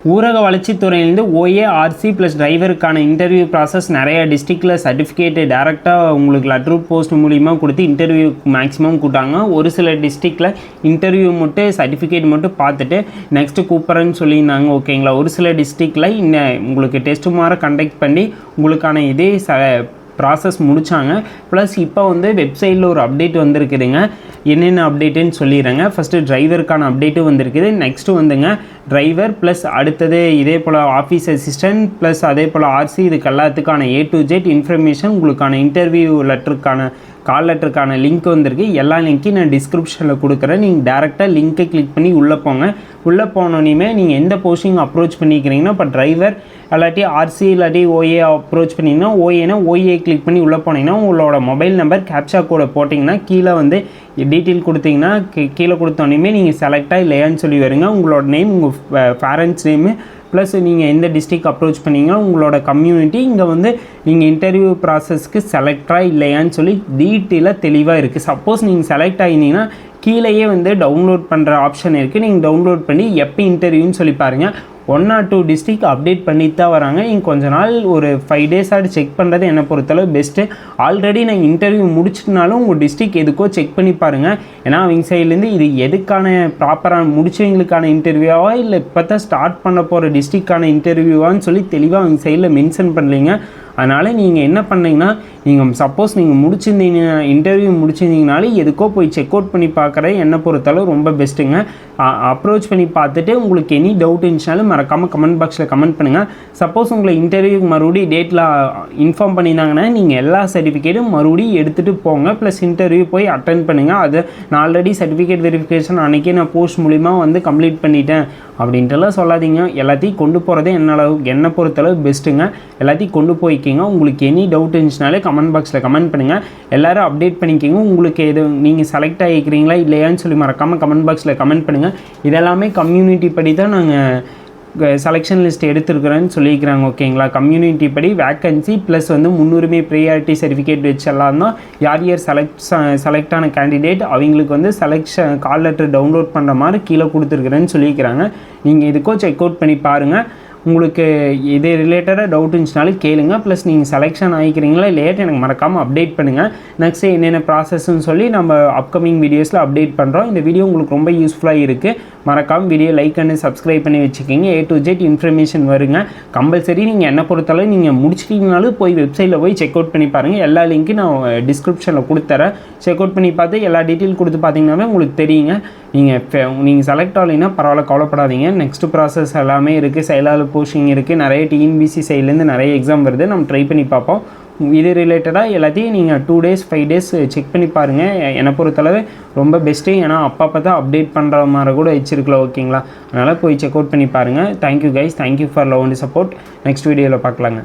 ஊரக வளர்ச்சித்துறையிலேருந்து ஓஏஆர்சி plus டிரைவருக்கான interview process நிறையா டிஸ்ட்ரிக்டில் சர்டிஃபிகேட்டு டேரெக்டாக உங்களுக்கு லெட்ரு போஸ்ட் மூலிமா கொடுத்து இன்டர்வியூ மேக்ஸிமம் கூட்டாங்க. ஒரு சில டிஸ்ட்ரிக்டில் இன்டர்வியூ மட்டும் சர்டிஃபிகேட் மட்டும் பார்த்துட்டு நெக்ஸ்ட்டு கூப்பிட்றேன்னு சொல்லியிருந்தாங்க. ஓகேங்களா. ஒரு சில டிஸ்ட்ரிக்டில் உங்களுக்கு டெஸ்ட்டு மாதிரி கண்டக்ட் பண்ணி உங்களுக்கான இதே ப்ராசஸ் முடித்தாங்க. ப்ளஸ் இப்போ வெப்சைட்டில் ஒரு அப்டேட் வந்திருக்குதுங்க. என்னென்ன அப்டேட்டுன்னு சொல்லிடுறேங்க. ஃபஸ்ட்டு டிரைவருக்கான அப்டேட்டும் வந்திருக்குது. நெக்ஸ்ட்டு டிரைவர் ப்ளஸ் அடுத்தது இதே போல் ஆஃபீஸ் அசிஸ்டன்ட் ப்ளஸ் அதே போல் ஆர்சி இதுக்கு எல்லாத்துக்கான A to Z இன்ஃபர்மேஷன் உங்களுக்கான இன்டர்வியூ லெட்டருக்கான கால் லெட்டருக்கான லிங்க் வந்திருக்கு. எல்லா லிங்க்கையும் நான் டிஸ்கிரிப்ஷனில் கொடுக்குறேன். நீங்கள் டேரெக்டாக லிங்க்கை கிளிக் பண்ணி உள்ளே போங்க. உள்ளே போனோன்னே நீங்கள் எந்த போஸ்டிங் அப்ரோச் பண்ணிக்கிறீங்கன்னா இப்போ டிரைவர் இல்லாட்டி ஆர்சி இல்லாட்டி ஓஏ அப்ரோச் பண்ணிங்கன்னா ஓஏ கிளிக் பண்ணி உள்ளே போனீங்கன்னா உங்களோட மொபைல் நம்பர் கேப்சா கோடை போட்டிங்கன்னா கீழே டீட்டெயில் கொடுத்தீங்கன்னா கீழே கொடுத்தோன்னே நீங்கள் செலக்டாக இல்லையான்னு சொல்லி வருங்க. உங்களோட நேம், உங்கள் பேரண்ட்ஸ் நேமு ப்ளஸ் நீங்கள் எந்த டிஸ்ட்ரிக் அப்ரோச் பண்ணிங்கன்னா உங்களோட கம்யூனிட்டி இங்கே நீங்கள் இன்டர்வியூ ப்ராசஸ்க்கு செலக்டாக இல்லையான்னு சொல்லி டீட்டெயிலாக தெளிவாக இருக்குது. சப்போஸ் நீங்கள் செலக்ட் ஆகினீங்கன்னா கீழேயே டவுன்லோட் பண்ணுற ஆப்ஷன் இருக்குது. நீங்கள் டவுன்லோட் பண்ணி எப்போ இன்டர்வியூன்னு சொல்லி பாருங்கள். 1 or 2 டிஸ்ட்ரிக் அப்டேட் பண்ணிட்டு தான் வராங்க. இங்கே கொஞ்ச நாள் ஒரு 5 days செக் பண்ணுறது என்னை பொறுத்தளவு பெஸ்ட்டு. ஆல்ரெடி நான் இன்டர்வியூ முடிச்சிட்டனாலும் உங்கள் டிஸ்ட்ரிக் எதுக்கோ செக் பண்ணி பாருங்கள். ஏன்னா அவங்க சைட்லேருந்து இது எதுக்கான ப்ராப்பராக முடிச்சவங்களுக்கான இன்டர்வியூவா இல்லை இப்போ தான் ஸ்டார்ட் பண்ண போகிற டிஸ்ட்ரிக்டான இன்டர்வியூவான்னு சொல்லி தெளிவாக அவங்க சைடில் மென்ஷன் பண்ணலைங்க. அதனால் நீங்கள் என்ன பண்ணீங்கன்னா சப்போஸ் நீங்கள் முடிச்சிருந்தீங்க இன்டர்வியூ முடிச்சிருந்தீங்கனாலும் எதுக்கோ போய் செக் அவுட் பண்ணி பார்க்குறது என்னை பொறுத்தளவு ரொம்ப பெஸ்ட்டுங்க. அப்ரோச் பண்ணி பார்த்துட்டு உங்களுக்கு எனி டவுட் இருந்துச்சுனாலும் மறக்காமல் கமெண்ட் பாக்ஸில் கமெண்ட் பண்ணுங்கள். சப்போஸ் உங்களை இன்டர்வியூக்கு மறுபடியும் டேட்டில் இன்ஃபார்ம் பண்ணியிருந்தாங்கன்னா நீங்கள் எல்லா சர்டிஃபிகேட்டும் மறுபடியும் எடுத்துகிட்டு போங்க. ப்ளஸ் இன்டர்வியூ போய் அட்டென்ட் பண்ணுங்கள். அது நான் ஆல்ரெடி சர்டிஃபிகேட் வெரிஃபிகேஷன் அன்றைக்கே நான் போஸ்ட் மூலிமா கம்ப்ளீட் பண்ணிட்டேன் அப்படின்ட்டுலாம் சொல்லாதீங்க. எல்லாத்தையும் கொண்டு போகிறதே என்னை பொறுத்தளவு பெஸ்ட்டுங்க. எல்லாத்தையும் கொண்டு போய்க்கிங்க. உங்களுக்கு எனி டவுட் இருந்துச்சுனாலே கமெண்ட் பாக்ஸில் கமெண்ட் பண்ணுங்கள். எல்லோரும் அப்டேட் பண்ணிக்கிங்க. உங்களுக்கு எது நீங்கள் செலக்ட் ஆகிக்கிறீங்களா இல்லையான்னு சொல்லி மறக்காமல் கமெண்ட் பாக்ஸில் கமெண்ட் பண்ணுங்கள். இதெல்லாமே கம்யூனிட்டி படி தான் நாங்கள் செலெக்ஷன் லிஸ்ட் எடுத்துருக்குறேன்னு சொல்லியிருக்கிறாங்க. ஓகேங்களா. கம்யூனிட்டி படி வேக்கன்சி ப்ளஸ் முன்னுரிமை ப்ரியாரிட்டி சர்டிஃபிகேட் வச்செல்லாம் தான் யார் செலக்ட் ஆன கேண்டிடேட் அவங்களுக்கு செலெக்ஷன் கால் லெட்டர் டவுன்லோட் பண்ணுற மாதிரி கீழே கொடுத்துருக்குறேன்னு சொல்லியிருக்கிறாங்க. நீங்கள் இதுக்கோ செக் அவுட் பண்ணி பாருங்கள். உங்களுக்கு இது ரிலேட்டடாக டவுட் இருந்துச்சுனாலும் கேளுங்க. ப்ளஸ் நீங்கள் செலெக்ஷன் ஆகிக்கிறீங்களா இல்லையாட்டு எனக்கு மறக்காமல் அப்டேட் பண்ணுங்கள். நெக்ஸ்ட்டு என்னென்ன ப்ராசஸ்ன்னு சொல்லி நம்ம அப்கமிங் வீடியோஸில் அப்டேட் பண்ணுறோம். இந்த வீடியோ உங்களுக்கு ரொம்ப யூஸ்ஃபுல்லாக இருக்குது. மறக்காமல் வீடியோ லைக் பண்ணி சப்ஸ்கிரைப் பண்ணி வச்சுக்கிங்க. A to Z இன்ஃபர்மேஷன் வருங்க. கம்பல்சரி நீங்கள் என்ன பொறுத்தளவு நீங்கள் முடிச்சிட்டிங்கனாலும் போய் வெப்சைட்டில் போய் செக் அவுட் பண்ணி பாருங்கள். எல்லா லிங்க்கும் நான் டிஸ்கிரிப்ஷனில் கொடுத்துறேன். செக் அவுட் பண்ணி பார்த்து எல்லா டீட்டெயில் கொடுத்து பார்த்தீங்கன்னாவே உங்களுக்கு தெரியுங்க. நீங்கள் செலக்ட் ஆகலைன்னா பரவாயில்ல, கவலைப்படாதீங்க. நெக்ஸ்ட் ப்ராசஸ் எல்லாமே இருக்குது. செயலாளர் போஸ்டிங் இருக்குது. நிறைய TNPSC சைட்லேருந்து நிறைய எக்ஸாம் வருது. நம்ம ட்ரை பண்ணி பார்ப்போம். இது ரிலேட்டடாக எல்லாத்தையும் நீங்கள் 2 days 5 days செக் பண்ணி பாருங்கள். என்னை பொறுத்தளவு ரொம்ப பெஸ்ட்டு. ஏன்னா அப்பப்போ தான் அப்டேட் பண்ணுற மாதிரி கூட வச்சுருக்கலாம். ஓகேங்களா. அதனால் போய் செக் அவுட் பண்ணி பாருங்கள். Thank you guys. Thank you for love and support. Next வீடியோவில் பார்க்கலாங்க.